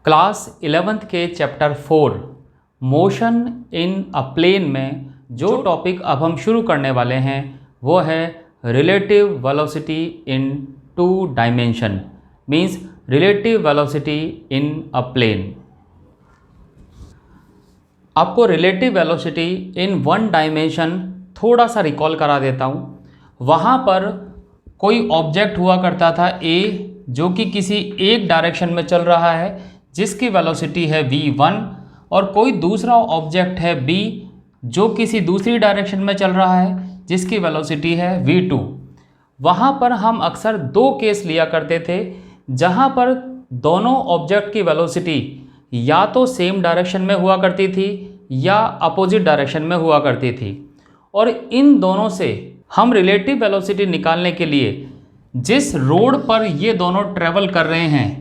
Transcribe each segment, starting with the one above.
Class 11th के chapter 4 motion in a plane में जो टॉपिक अब हम शुरू करने वाले हैं वो है relative velocity in two dimension, means relative velocity in a plane. आपको relative velocity in one dimension थोड़ा सा रिकॉल करा देता हूँ। वहाँ पर कोई ऑब्जेक्ट हुआ करता था A, जो कि किसी एक डायरेक्शन में चल रहा है जिसकी वेलोसिटी है v1, और कोई दूसरा ऑब्जेक्ट है B जो किसी दूसरी डायरेक्शन में चल रहा है जिसकी वेलोसिटी है v2। वहाँ पर हम अक्सर दो केस लिया करते थे जहाँ पर दोनों ऑब्जेक्ट की वेलोसिटी या तो सेम डायरेक्शन में हुआ करती थी या अपोजिट डायरेक्शन में हुआ करती थी, और इन दोनों से हम रिलेटिव वेलोसिटी निकालने के लिए जिस रोड पर ये दोनों ट्रेवल कर रहे हैं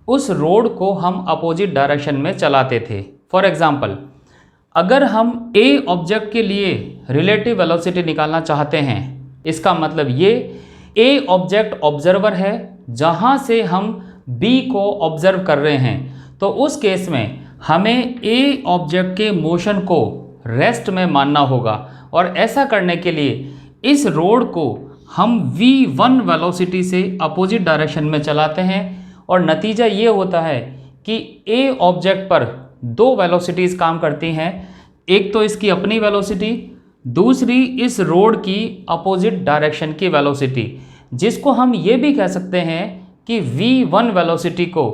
उस रोड को हम अपोजिट डायरेक्शन में चलाते थे। फॉर एग्जांपल, अगर हम A ऑब्जेक्ट के लिए रिलेटिव वेलोसिटी निकालना चाहते हैं, इसका मतलब ये A ऑब्जेक्ट ऑब्जर्वर है जहाँ से हम B को ऑब्जर्व कर रहे हैं, तो उस केस में हमें A ऑब्जेक्ट के मोशन को रेस्ट में मानना होगा, और ऐसा करने के लिए इस रोड को हम v1 वेलोसिटी से अपोजिट डायरेक्शन में चलाते हैं, और नतीजा ये होता है कि A ऑब्जेक्ट पर दो वेलोसिटीज़ काम करती हैं। एक तो इसकी अपनी वेलोसिटी, दूसरी इस रोड की अपोजिट डायरेक्शन की वेलोसिटी, जिसको हम ये भी कह सकते हैं कि v1 वेलोसिटी को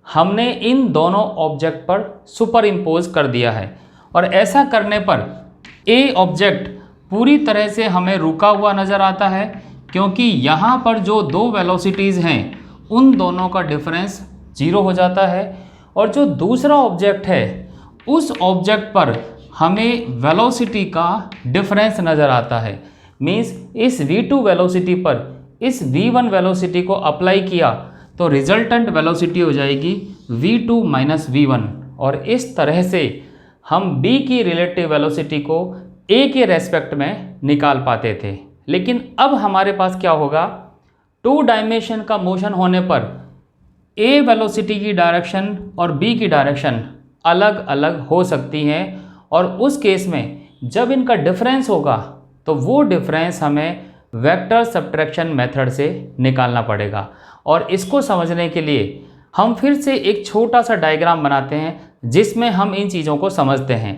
हमने इन दोनों ऑब्जेक्ट पर सुपर इम्पोज कर दिया है। और ऐसा करने पर A ऑब्जेक्ट पूरी तरह से हमें रुका हुआ नज़र आता है, क्योंकि यहाँ पर जो दो वेलोसिटीज़ हैं उन दोनों का डिफरेंस 0 हो जाता है, और जो दूसरा ऑब्जेक्ट है उस ऑब्जेक्ट पर हमें वेलोसिटी का डिफरेंस नज़र आता है। मीन्स इस v2 वेलोसिटी पर इस v1 वेलोसिटी को अप्लाई किया तो रिजल्टेंट वेलोसिटी हो जाएगी v2 माइनस v1, और इस तरह से हम B की रिलेटिव वेलोसिटी को A के रेस्पेक्ट में निकाल पाते थे। लेकिन अब हमारे पास क्या होगा, टू डायमेंशन का मोशन होने पर A वेलोसिटी की डायरेक्शन और B की डायरेक्शन अलग अलग हो सकती हैं, और उस केस में जब इनका डिफरेंस होगा तो वो डिफरेंस हमें वेक्टर सब्ट्रैक्शन मेथड से निकालना पड़ेगा। और इसको समझने के लिए हम फिर से एक छोटा सा डायग्राम बनाते हैं जिसमें हम इन चीज़ों को समझते हैं।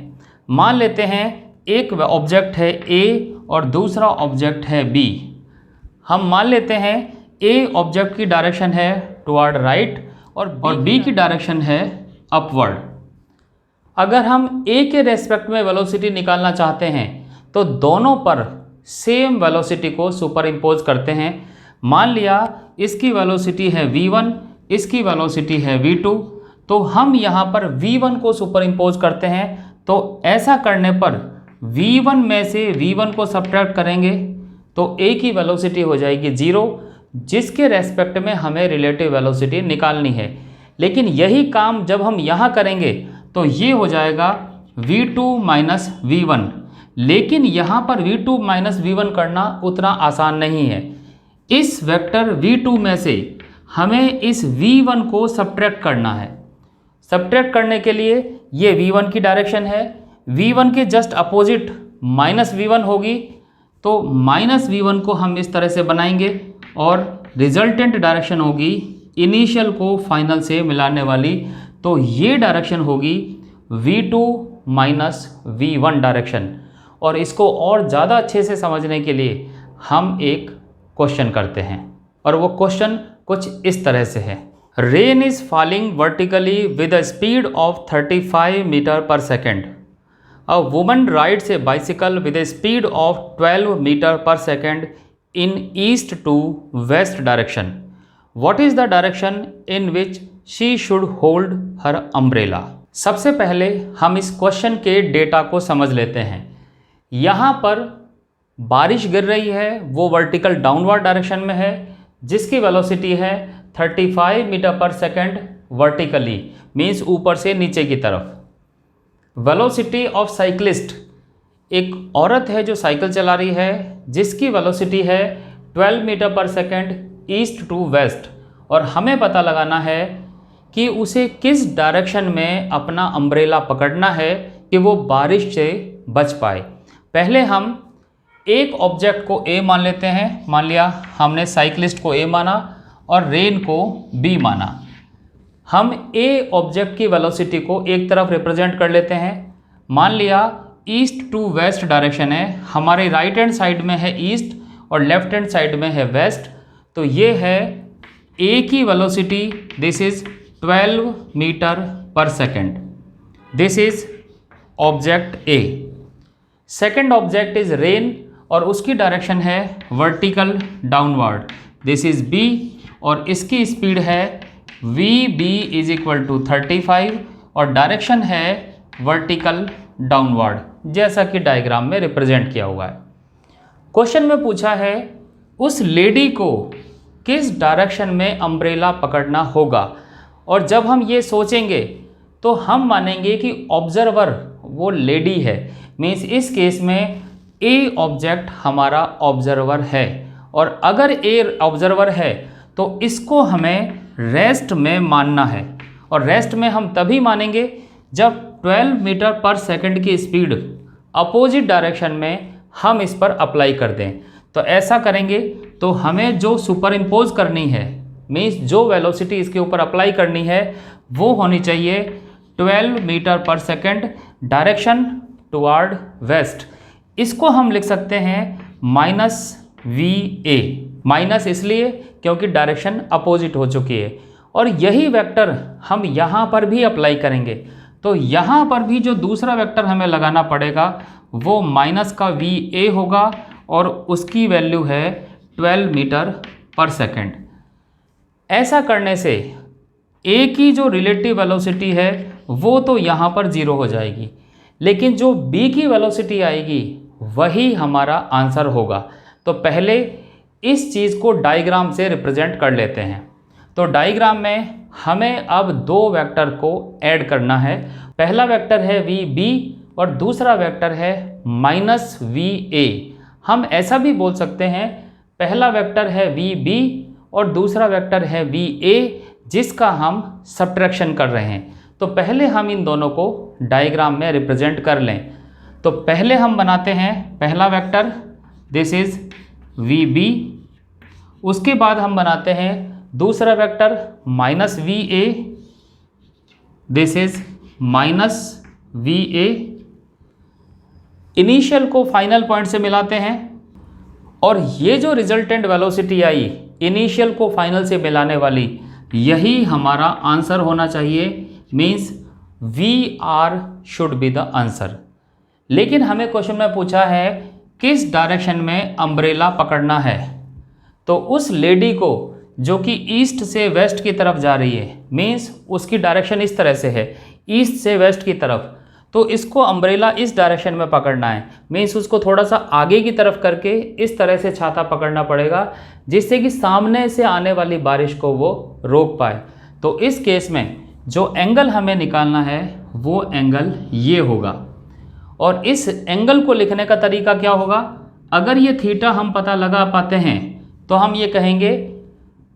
मान लेते हैं एक ऑब्जेक्ट है A और दूसरा ऑब्जेक्ट है B। हम मान लेते हैं A ऑब्जेक्ट की डायरेक्शन है टुवर्ड राइट और B की डायरेक्शन है अपवर्ड। अगर हम A के रेस्पेक्ट में वेलोसिटी निकालना चाहते हैं तो दोनों पर सेम वेलोसिटी को सुपर इम्पोज करते हैं। मान लिया इसकी वेलोसिटी है v1, इसकी वेलोसिटी है v2, तो हम यहाँ पर v1 को सुपर इम्पोज करते हैं। तो ऐसा करने पर v1 में से v1 को सब्ट्रैक्ट करेंगे तो A की वेलोसिटी हो जाएगी 0, जिसके रेस्पेक्ट में हमें रिलेटिव वेलोसिटी निकालनी है। लेकिन यही काम जब हम यहाँ करेंगे तो ये हो जाएगा v2 माइनस v1। लेकिन यहाँ पर v2 माइनस v1 करना उतना आसान नहीं है। इस वेक्टर v2 में से हमें इस v1 को सब्ट्रैक्ट करना है। सब्ट्रैक्ट करने के लिए ये v1 की डायरेक्शन है, v1 के जस्ट अपोजिट माइनस v1 होगी, तो माइनस v1 को हम इस तरह से बनाएंगे और रिजल्टेंट डायरेक्शन होगी इनिशियल को फाइनल से मिलाने वाली, तो ये डायरेक्शन होगी v2 माइनस v1 डायरेक्शन। और इसको और ज़्यादा अच्छे से समझने के लिए हम एक क्वेश्चन करते हैं, और वो क्वेश्चन कुछ इस तरह से है। Rain is falling vertically with a speed of 35 meter per second. A woman rides a bicycle with a speed of 12 metre per second in east to west direction. What is the direction in which she should hold her umbrella? सबसे पहले हम इस question के data को समझ लेते हैं। यहाँ पर बारिश गिर रही है, वो वर्टिकल डाउनवर्ड डायरेक्शन में है, जिसकी वेलोसिटी है 35 meter per second vertically, means ऊपर से नीचे की तरफ। वेलोसिटी ऑफ साइक्लिस्ट, एक औरत है जो साइकिल चला रही है जिसकी वेलोसिटी है 12 metre per second east to waste, और हमें पता लगाना है कि उसे किस डायरेक्शन में अपना अम्ब्रेला पकड़ना है कि वो बारिश से बच पाए। पहले हम एक ऑब्जेक्ट को ए मान लेते हैं। मान लिया हमने साइकिलिस्ट को ए माना और रेन को बी माना। हम ए ऑब्जेक्ट की वेलोसिटी को एक तरफ रिप्रेजेंट कर लेते हैं। मान लिया ईस्ट टू वेस्ट डायरेक्शन है, हमारे राइट हैंड साइड में है ईस्ट और लेफ्ट हैंड साइड में है वेस्ट। तो ये है ए की velocity, this is 12 metre per second. This is object A. Second object is rain और उसकी डायरेक्शन है vertical downward, this is B और इसकी स्पीड है V B is equal to 35 और डायरेक्शन है वर्टिकल डाउनवर्ड, जैसा कि डायग्राम में रिप्रेजेंट किया हुआ है। क्वेश्चन में पूछा है उस लेडी को किस डायरेक्शन में अम्ब्रेला पकड़ना होगा, और जब हम ये सोचेंगे तो हम मानेंगे कि ऑब्जर्वर वो लेडी है। मीन्स इस केस में ए ऑब्जेक्ट हमारा ऑब्जर्वर है, और अगर ए ऑब्जर्वर है तो इसको हमें रेस्ट में मानना है। और रेस्ट में हम तभी मानेंगे जब 12 मीटर पर सेकंड की स्पीड अपोजिट डायरेक्शन में हम इस पर अप्लाई कर दें। तो ऐसा करेंगे तो हमें जो सुपर इम्पोज करनी है, मीन्स जो वेलोसिटी इसके ऊपर अप्लाई करनी है, वो होनी चाहिए 12 मीटर पर सेकंड, डायरेक्शन टुवर्ड वेस्ट। इसको हम लिख सकते हैं माइनस वी ए। माइनस इसलिए क्योंकि डायरेक्शन अपोजिट हो चुकी है, और यही वेक्टर हम यहाँ पर भी अप्लाई करेंगे। तो यहाँ पर भी जो दूसरा वेक्टर हमें लगाना पड़ेगा वो माइनस का वी ए होगा और उसकी वैल्यू है 12 मीटर पर सेकेंड। ऐसा करने से ए की जो रिलेटिव वेलोसिटी है वो तो यहाँ पर 0 हो जाएगी, लेकिन जो बी की वेलोसिटी आएगी वही हमारा आंसर होगा। तो पहले इस चीज़ को डायग्राम से रिप्रेजेंट कर लेते हैं। तो डायग्राम में हमें अब दो वेक्टर को ऐड करना है। पहला वेक्टर है वी बी और दूसरा वेक्टर है माइनस वी ए। हम ऐसा भी बोल सकते हैं पहला वेक्टर है वी बी और दूसरा वेक्टर है वी ए, जिसका हम सब्ट्रैक्शन कर रहे हैं। तो पहले हम इन दोनों को डायग्राम में रिप्रेजेंट कर लें। तो पहले हम बनाते हैं पहला vector, this is V B. उसके बाद हम बनाते हैं दूसरा vector minus V A, this is minus V A. Initial को फाइनल पॉइंट से मिलाते हैं और ये जो रिजल्टेंट वेलोसिटी आई इनिशियल को फाइनल से मिलाने वाली, यही हमारा आंसर होना चाहिए। Means V R should be the answer. लेकिन हमें क्वेश्चन में पूछा है किस डायरेक्शन में अम्ब्रेला पकड़ना है। तो उस लेडी को जो कि ईस्ट से वेस्ट की तरफ जा रही है, मीन्स उसकी डायरेक्शन इस तरह से है ईस्ट से वेस्ट की तरफ, तो इसको अम्ब्रेला इस डायरेक्शन में पकड़ना है। मीन्स उसको थोड़ा सा आगे की तरफ करके इस तरह से छाता पकड़ना पड़ेगा, जिससे कि सामने से आने वाली बारिश को वो रोक पाए। तो इस केस में जो एंगल हमें निकालना है वो एंगल ये होगा। और इस एंगल को लिखने का तरीका क्या होगा, अगर ये थीटा हम पता लगा पाते हैं तो हम ये कहेंगे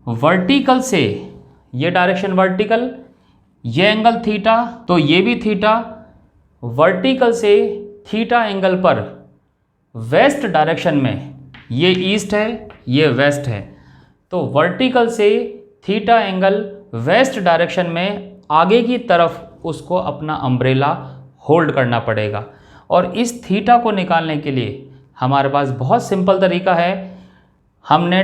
वर्टिकल से, ये डायरेक्शन वर्टिकल, ये एंगल थीटा, तो ये भी थीटा। वर्टिकल से थीटा एंगल पर वेस्ट डायरेक्शन में, ये ईस्ट है ये वेस्ट है, तो वर्टिकल से थीटा एंगल वेस्ट डायरेक्शन में आगे की तरफ उसको अपना अम्ब्रेला होल्ड करना पड़ेगा। और इस थीटा को निकालने के लिए हमारे पास बहुत सिंपल तरीका है। हमने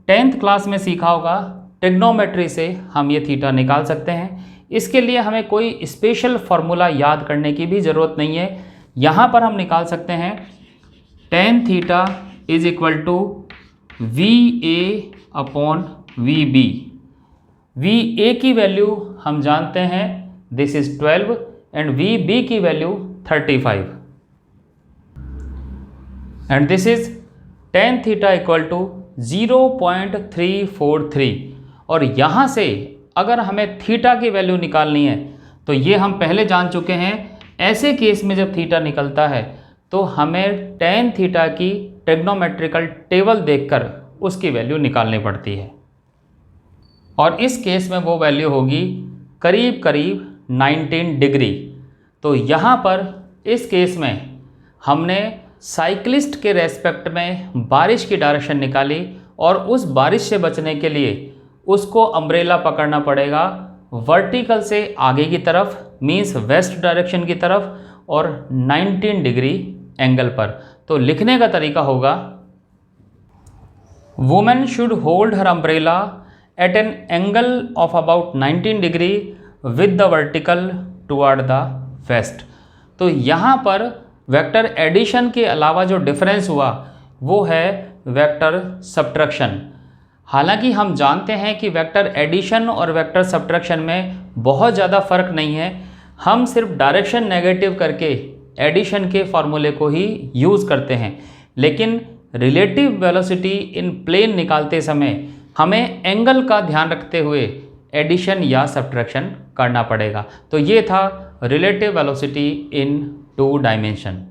10th क्लास में सीखा होगा, ट्रिग्नोमेट्री से हम ये थीटा निकाल सकते हैं। इसके लिए हमें कोई स्पेशल फार्मूला याद करने की भी ज़रूरत नहीं है। यहाँ पर हम निकाल सकते हैं tan theta is equal to V A upon V B. V A की वैल्यू हम जानते हैं, this is 12 and V B की value 35 and this is tan theta equal to 0.343। और यहाँ से अगर हमें थीटा की वैल्यू निकालनी है तो ये हम पहले जान चुके हैं। ऐसे केस में जब थीटा निकलता है तो हमें tan थीटा की ट्रिग्नोमेट्रिकल टेबल देखकर उसकी वैल्यू निकालनी पड़ती है, और इस केस में वो वैल्यू होगी करीब करीब 19 डिग्री। तो यहाँ पर इस केस में हमने साइक्लिस्ट के रेस्पेक्ट में बारिश की डायरेक्शन निकाली और उस बारिश से बचने के लिए उसको अम्ब्रेला पकड़ना पड़ेगा वर्टिकल से आगे की तरफ, मीन्स वेस्ट डायरेक्शन की तरफ और 19 डिग्री एंगल पर। तो लिखने का तरीका होगा women should hold her umbrella at an angle of about 19 degree with the vertical toward the west. तो यहाँ पर वेक्टर एडिशन के अलावा जो डिफरेंस हुआ वो है वेक्टर सब्ट्रैक्शन। हालांकि हम जानते हैं कि वेक्टर एडिशन और वेक्टर सब्ट्रैक्शन में बहुत ज़्यादा फ़र्क नहीं है, हम सिर्फ डायरेक्शन नेगेटिव करके एडिशन के फॉर्मूले को ही यूज़ करते हैं। लेकिन रिलेटिव वेलोसिटी इन प्लेन निकालते समय हमें एंगल का ध्यान रखते हुए एडिशन या सब्ट्रैक्शन करना पड़ेगा। तो ये था रिलेटिव वेलोसिटी इन 2 डायमेंशन।